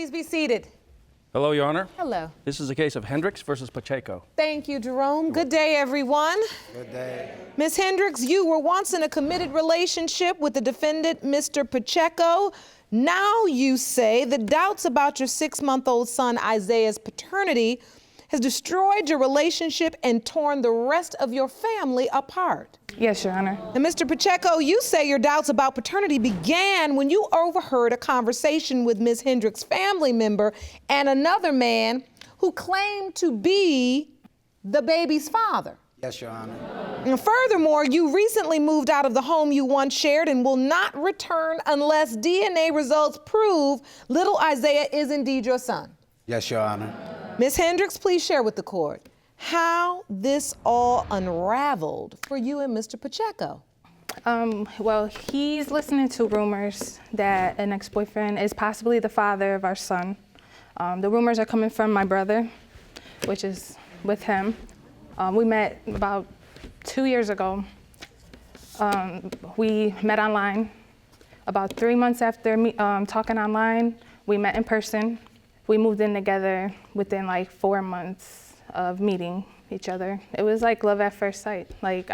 Please be seated. Hello, Your Honor. Hello. This is a case of Hendricks versus Pacheco. Thank you, Jerome. Good day, everyone. Good day. Ms. Hendricks, you were once in a committed relationship with the defendant, Mr. Pacheco. Now you say the doubts about your 6-month-old son Isaiah's paternity has destroyed your relationship and torn the rest of your family apart. Yes, Your Honor. And Mr. Pacheco, you say your doubts about paternity began when you overheard a conversation with Ms. Hendricks' family member and another man who claimed to be the baby's father. Yes, Your Honor. And furthermore, you recently moved out of the home you once shared and will not return unless DNA results prove little Isaiah is indeed your son. Yes, Your Honor. Ms. Hendricks, please share with the court how this all unraveled for you and Mr. Pacheco. Well, he's listening to rumors that an ex-boyfriend is possibly the father of our son. The rumors are coming from my brother, which is with him. We met about 2 years ago. We met online. About 3 months after talking online, we met in person. We moved in together within like 4 months of meeting each other. It was like love at first sight. Like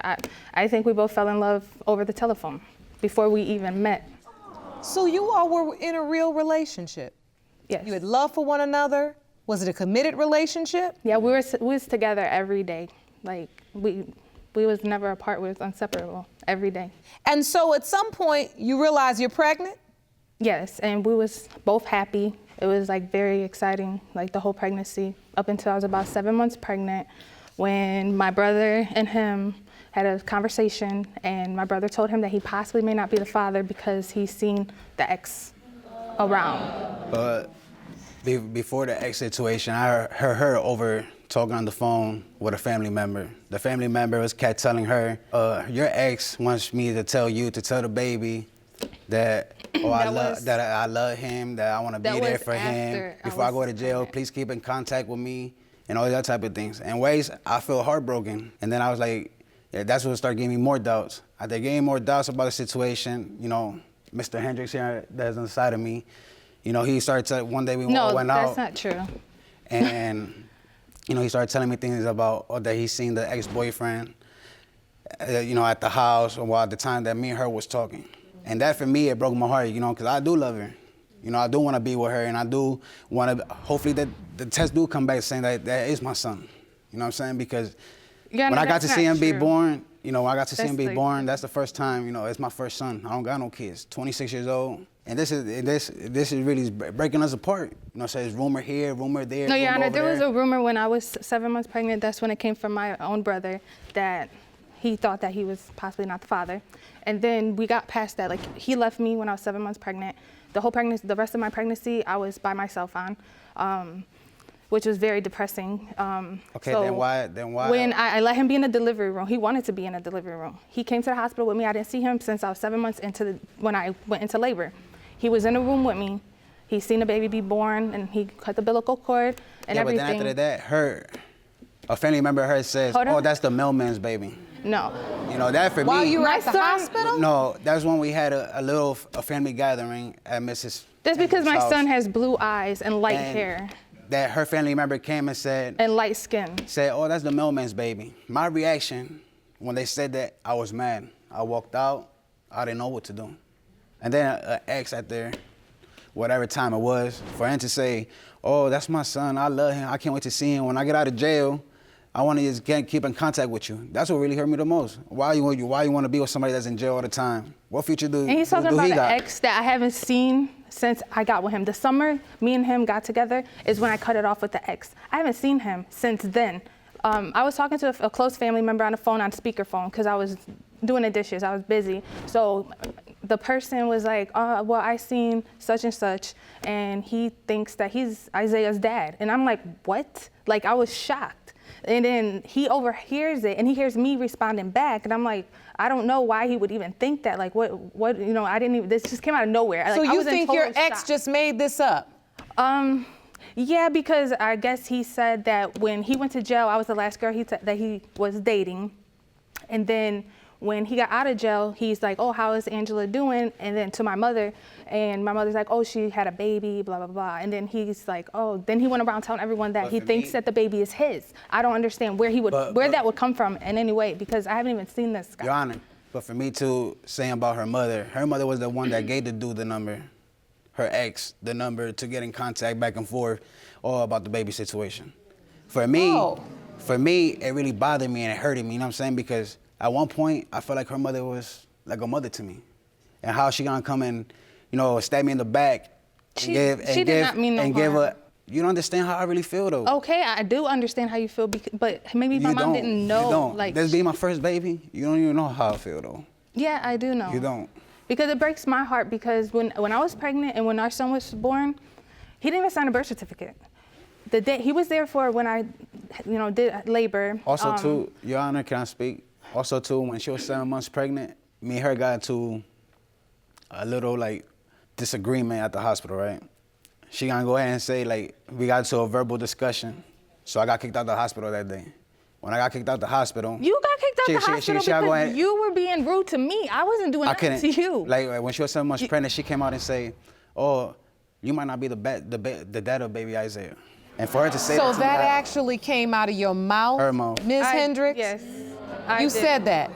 I think we both fell in love over the telephone before we even met. So you all were in a real relationship? Yes. You had love for one another? Was it a committed relationship? Yeah, we was together every day. Like we was never apart. We was inseparable every day. And so at some point you realize you're pregnant? Yes, and we was both happy. It was like very exciting, like the whole pregnancy, up until I was about 7 months pregnant, when my brother and him had a conversation, and my brother told him that he possibly may not be the father because he's seen the ex around. But before the ex situation, I heard her over talking on the phone with a family member. The family member was kept telling her, your ex wants me to tell you to tell the baby that I love him, that I want to be there for him. Before I go to jail, please keep in contact with me, and all that type of things. In ways, I feel heartbroken. And then I was like, yeah, that's what started giving me more doubts. After gaining more doubts about the situation, you know, Mr. Hendricks here, that's on the side of me, you know, he started to, one day we went out. No, that's not true. And, you know, he started telling me things about that he's seen the ex-boyfriend, you know, at the house, or at the time that me and her was talking. And that, for me, it broke my heart, you know, because I do love her. You know, I do want to be with her, and I do want to, hopefully that the test do come back saying that that is my son. You know what I'm saying? Because when I got to see him be born, you know, when I got to see him be born, that's the first time, you know, it's my first son. I don't got no kids, 26 years old. And this is really breaking us apart. You know, so there's rumor here, rumor there. No, Your Honor, there was a rumor when I was 7 months pregnant. That's when it came from my own brother that he thought that he was possibly not the father. And then we got past that. Like, he left me when I was 7 months pregnant. The whole pregnancy, the rest of my pregnancy, I was by myself on, which was very depressing. Okay, so then why? When I let him be in the delivery room, he wanted to be in the delivery room. He came to the hospital with me. I didn't see him since I was 7 months when I went into labor. He was in the room with me. He seen the baby be born, and he cut the umbilical cord and everything. Yeah, but then after that, a family member of hers says, oh, that's the mailman's baby. No. You know, that for me. While you were at the hospital? No, that's when we had a family gathering at Mrs. That's because my house. son has blue eyes and light hair. That her family member came and said. And light skin. Said, oh, that's the mailman's baby. My reaction when they said that, I was mad. I walked out. I didn't know what to do. And then an ex out there, whatever time it was, for him to say, oh, that's my son. I love him. I can't wait to see him. When I get out of jail, I want to just keep in contact with you. That's what really hurt me the most. Why you want to be with somebody that's in jail all the time? What future do? And he's talking about an ex that I haven't seen since I got with him. The summer me and him got together is when I cut it off with the ex. I haven't seen him since then. I was talking to a close family member on the phone, on speakerphone, because I was doing the dishes. I was busy. So the person was like, well, I seen such and such, and he thinks that he's Isaiah's dad. And I'm like, what? Like, I was shocked. And then he overhears it, and he hears me responding back, and I'm like, I don't know why he would even think that. Like, what? You know, I didn't even. This just came out of nowhere. So like, you think your ex just made this up? Yeah, because I guess he said that when he went to jail, I was the last girl that he was dating, and then When he got out of jail, he's like, oh, how is Angela doing? And then to my mother, and my mother's like, oh, she had a baby, blah, blah, blah. And then he's like, oh, then he went around telling everyone that he thinks that the baby is his. I don't understand where that would come from in any way, because I haven't even seen this guy. Your Honor, but for me too, saying about her mother was the one that gave the dude the number, her ex, the number to get in contact back and forth, all about the baby situation. For me, it really bothered me and it hurted me, you know what I'm saying? Because at one point, I felt like her mother was like a mother to me. And how she gonna come and, you know, stab me in the back She did not mean no harm. You don't understand how I really feel though. Okay, I do understand how you feel, but maybe my mom didn't know. You don't. Like, This being my first baby, you don't even know how I feel though. yeah, I do know. You don't. Because it breaks my heart, because when I was pregnant and when our son was born, he didn't even sign a birth certificate. The day he was there for when I, did labor. Also too, Your Honor, can I speak? Also too, when she was 7 months pregnant, me and her got into a little like disagreement at the hospital, right? She gonna go ahead and say like, we got into a verbal discussion. So I got kicked out of the hospital that day. When I got kicked out of the hospital. You got kicked out the hospital because you were being rude to me. I wasn't doing nothing to you. Like when she was 7 months pregnant, she came out and say, oh, you might not be the dad of baby Isaiah. And for her to say that to me, actually came out of your mouth? Her mouth. Ms. Hendricks? Yes. You said that.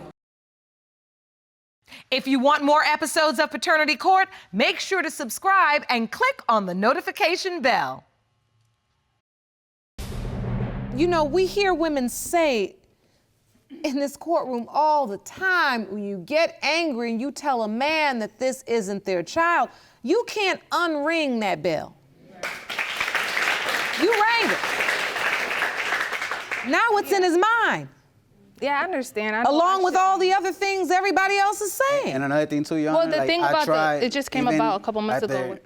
If you want more episodes of Paternity Court, make sure to subscribe and click on the notification bell. You know, we hear women say in this courtroom all the time, when you get angry and you tell a man that this isn't their child, you can't unring that bell. You rang it. Now what's in his mind? Yeah, I understand. Along with all the other things everybody else is saying. And another thing too, Your Honor, well, the thing about it just came about a couple months ago.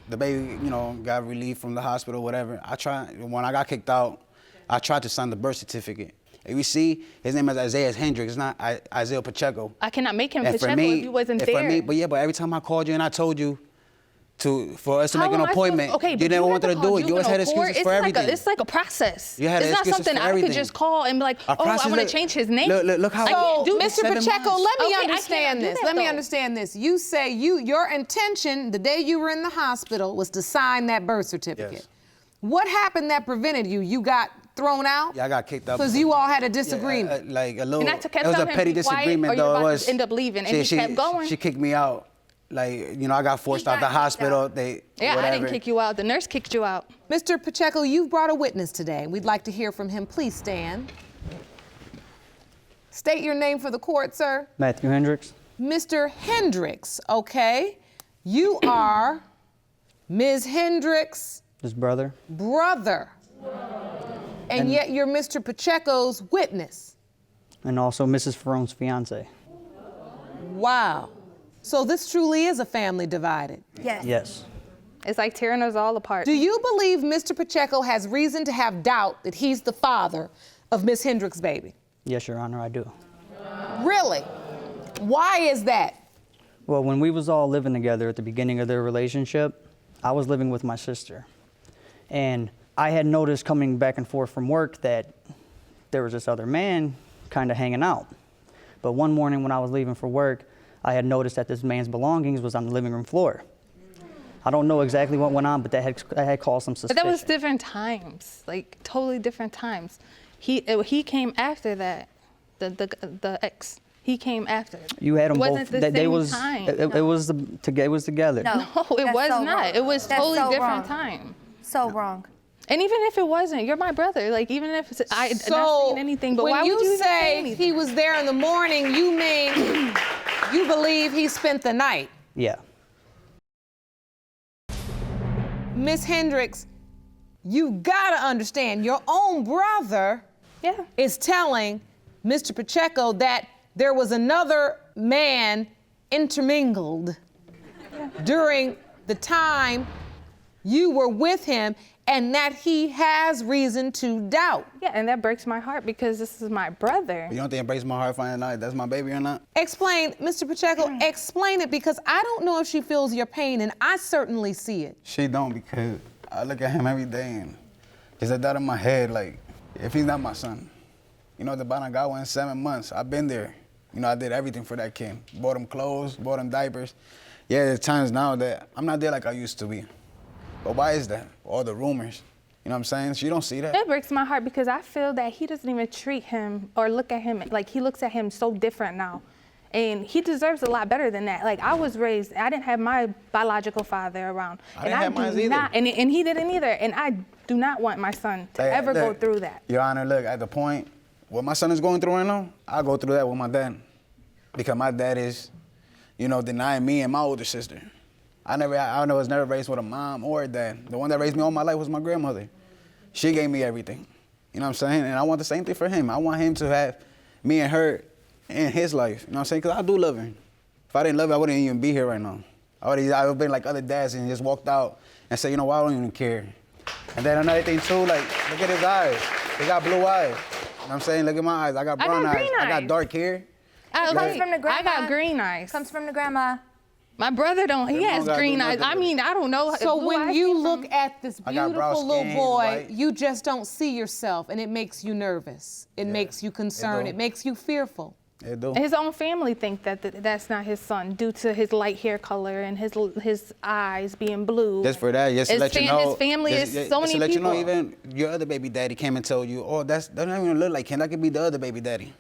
The baby, got relieved from the hospital, whatever. When I got kicked out, I tried to sign the birth certificate. If you see, his name is Isaiah Hendricks, it's not Isaiah Pacheco. I cannot make him Pacheco if he wasn't there. But every time I called you and I told you for us to make an appointment, okay, you never wanted to do it. You always had excuses for everything. It's like a process. You had it's not excuses something for I everything. could just call and be like, oh, I want to change his name. Look how. So, Mr. Pacheco, let me Okay, understand this. Let me understand this. You say your intention the day you were in the hospital was to sign that birth certificate. Yes. What happened that prevented you? You got thrown out? Yeah, I got kicked out. Because you all had a disagreement. Like a little. And I kept it was a telling him petty to be quiet, disagreement or you're though. about It was. to end up leaving, and he kept going. She kicked me out. Like, I got forced out the hospital. I didn't kick you out. The nurse kicked you out. Mr. Pacheco, you've brought a witness today. We'd like to hear from him. Please stand. State your name for the court, sir. Matthew Hendricks. Mr. Hendricks, okay. You are Ms. Hendricks' His brother. brother. And yet you're Mr. Pacheco's witness. And also Mrs. Ferrone's fiance. Wow. So this truly is a family divided. Yes. Yes. It's like tearing us all apart. Do you believe Mr. Pacheco has reason to have doubt that he's the father of Ms. Hendricks' baby? Yes, Your Honor, I do. Really? Why is that? Well, when we was all living together at the beginning of their relationship, I was living with my sister. And I had noticed coming back and forth from work that there was this other man kind of hanging out. But one morning when I was leaving for work, I had noticed that this man's belongings was on the living room floor. I don't know exactly what went on, but that had caused some suspicion. But that was different times, like totally different times. He came after that, the ex. He came after. You had them both. Wasn't the same time. It was together. No, it was so not. wrong. It was That's totally so different wrong. time. So wrong. And even if it wasn't, you're my brother. Like even if I not saying anything, but when why would you even say anything? he was there in the morning, you mean you believe he spent the night? Yeah. Miss Hendricks, you gotta understand, your own brother is telling Mr. Pacheco that there was another man intermingled during the time you were with him, and that he has reason to doubt. Yeah, and that breaks my heart because this is my brother. You don't think it breaks my heart finding out that's my baby or not? Explain, Mr. Pacheco, explain it, because I don't know if she feels your pain, and I certainly see it. She don't, because I look at him every day and there's a doubt in my head, like, if he's not my son. The bottom got one in 7 months. I've been there. You know, I did everything for that kid. Bought him clothes, bought him diapers. Yeah, there's times now that I'm not there like I used to be. But why is that? All the rumors. You know what I'm saying? So you don't see that. It breaks my heart because I feel that he doesn't even treat him or look at him like he looks at him so different now. And he deserves a lot better than that. Like, I was raised, I didn't have my biological father around. I didn't have mine either. And he didn't either. And I do not want my son to ever go through that. Your Honor, look, at the point, what my son is going through right now, I'll go through that with my dad. Because my dad is, you know, denying me and my older sister. I was never raised with a mom or a dad. The one that raised me all my life was my grandmother. She gave me everything. You know what I'm saying? And I want the same thing for him. I want him to have me and her in his life. You know what I'm saying? Because I do love her. If I didn't love her, I wouldn't even be here right now. I would have been like other dads and just walked out and said, you know what, I don't even care. And then another thing too, like, look at his eyes. He got blue eyes. You know what I'm saying? Look at my eyes. I got brown eyes. I got dark hair. Comes from the grandma. I got green eyes. Comes from the grandma. My brother don't. He has green eyes. I mean, I don't know. So when you look at this I got brown beautiful little skin, boy, white. you just don't see yourself, and it makes you nervous. It makes you concerned. It makes you fearful. It do. His own family think that that's not his son due to his light hair color and his eyes being blue. Just for that, just to let you know. His family is so many to let people. you know, even your other baby daddy came and told you, oh, that don't even look like him. That could be the other baby daddy.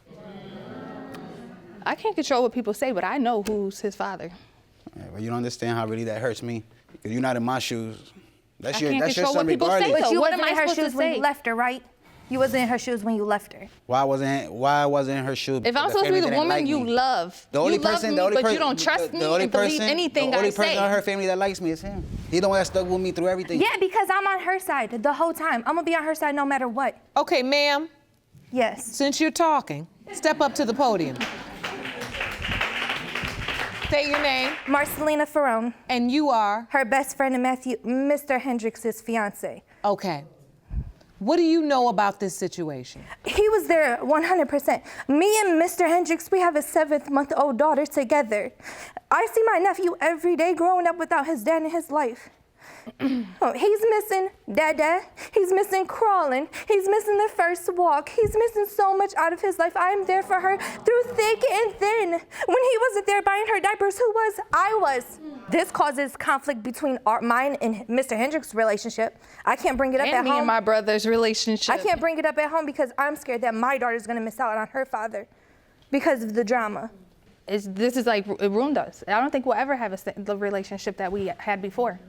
I can't control what people say, but I know who's his father. Yeah, well, you don't understand how really that hurts me. Because you're not in my shoes. That's I your can't control son what people say, regardless. though. But you What wasn't am I in her supposed to shoes when say? you left her, right? You wasn't in her shoes when you left her. Why wasn't in her shoes? If I'm The supposed to be family the didn't woman like you me. love, The only you love person, me, the only but person, you don't trust me the only and believe person, anything the only I person say. in her family that likes me is him. He the one that stuck with me through everything. Yeah, because I'm on her side the whole time. I'm gonna be on her side no matter what. Okay, ma'am, Yes. since you're talking, step up to the podium. Say your name, Marcelina Ferrone, and you are, her best friend and Mr. Hendricks' fiance. okay. What do you know about this situation? He was there 100%. Me and Mr. Hendricks, we have a 7-month-old daughter together. I see my nephew every day growing up without his dad in his life. Oh, he's missing Dada. He's missing crawling. He's missing the first walk. He's missing so much out of his life. I'm there for her through thick and thin. When he wasn't there buying her diapers, who was? I was. This causes conflict between mine and Mr. Hendricks' relationship. I can't bring it up And at me home. and my brother's relationship. I can't bring it up at home because I'm scared that my daughter's gonna miss out on her father because of the drama. This is like, it ruined us. I don't think we'll ever have the relationship that we had before.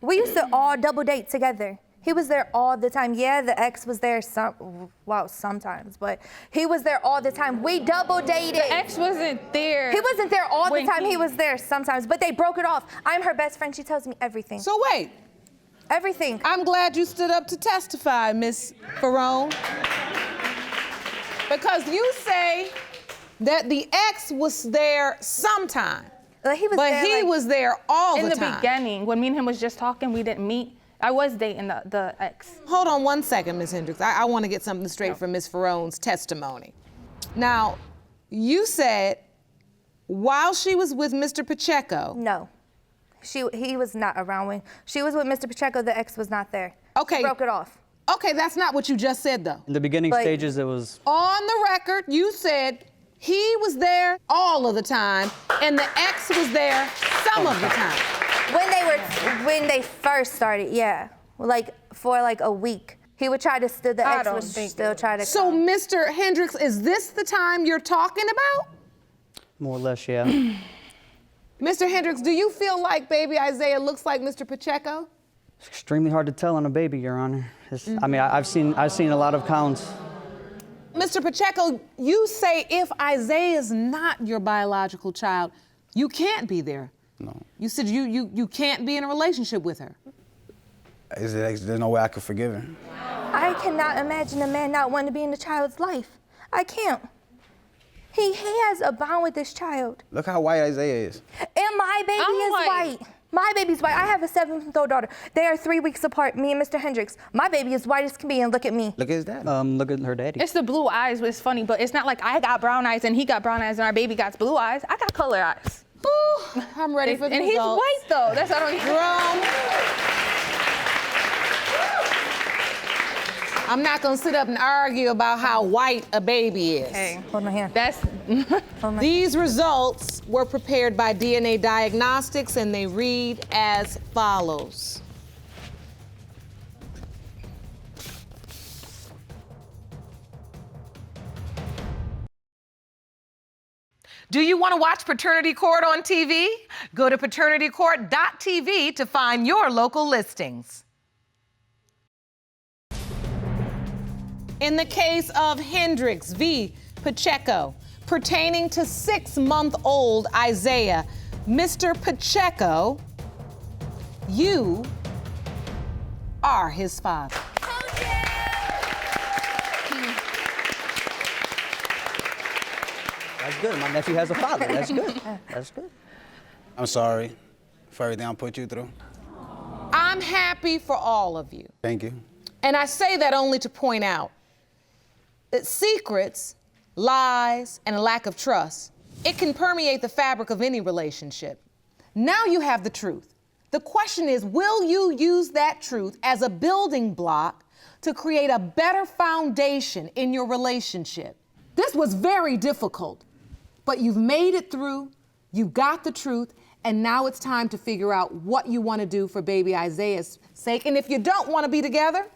We used to all double date together. He was there all the time. Yeah, the ex was there sometimes, but he was there all the time. We double dated. The ex wasn't there. He wasn't there all the when time. He was there sometimes, but they broke it off. I'm her best friend. She tells me everything. So wait, Everything. I'm glad you stood up to testify, Miss Ferrone. Because you say that the ex was there sometime, He was but there, he like, was there all in the the time. beginning, when me and him was just talking, we didn't meet. I was dating the ex. Hold on one second, Ms. Hendricks. I want to get something straight from Ms. Ferrone's testimony. Now, you said while she was with Mr. Pacheco. No. He was not around when she was with Mr. Pacheco. The ex was not there. Okay. She broke it off. Okay, that's not what you just said, though. In the beginning But- stages, it was On the record, you said he was there all of the time, and the ex was there some of the time. When they first started, yeah, like for like a week, he would try to the I ex don't would think still try to. So, come. Mr. Hendricks, is this the time you're talking about? more or less, yeah. Mr. Hendricks, do you feel like baby Isaiah looks like Mr. Pacheco? It's extremely hard to tell on a baby, Your Honor. I mean, I've seen a lot of counts. Mr. Pacheco, you say if Isaiah is not your biological child, you can't be there. No. You said you can't be in a relationship with her. There's no way I could forgive her. I cannot imagine a man not wanting to be in a child's life. I can't. He has a bond with this child. Look how white Isaiah is. And my baby I'm is white. white. My baby's white. I have a 7-month-old daughter. They are 3 weeks apart, me and Mr. Hendricks. My baby is white as can be, and look at me. Look at his dad. Look at her daddy. It's the blue eyes, it's funny, but it's not like I got brown eyes and he got brown eyes and our baby got blue eyes. I got color eyes. Ooh, I'm ready for the And he's results. white though. That's what I don't. Jerome, I'm not gonna sit up and argue about how white a baby is. Hey, Hold my hand. that's Hold my These results were prepared by DNA Diagnostics and they read as follows. Do you want to watch Paternity Court on TV? Go to paternitycourt.tv to find your local listings. In the case of Hendricks v. Pacheco, pertaining to 6-month-old Isaiah, Mr. Pacheco, you are his father. That's good. My nephew has a father. That's good. That's good. I'm sorry for everything I put you through. I'm happy for all of you. Thank you. And I say that only to point out that secrets, lies, and a lack of trust, it can permeate the fabric of any relationship. Now you have the truth. The question is, will you use that truth as a building block to create a better foundation in your relationship? This was very difficult, but you've made it through, you got the truth, and now it's time to figure out what you want to do for baby Isaiah's sake. And if you don't want to be together,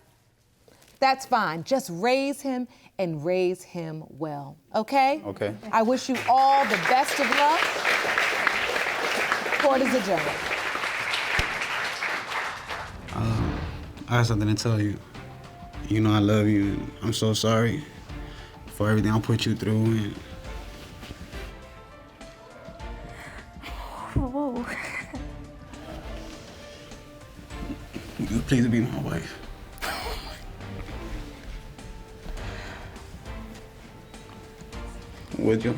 that's fine. Just raise him and raise him well, okay? Okay. I wish you all the best of luck. Court is adjourned. I have something to tell you. You know I love you, and I'm so sorry for everything I put you through. And Whoa. you please be my wife. Would you?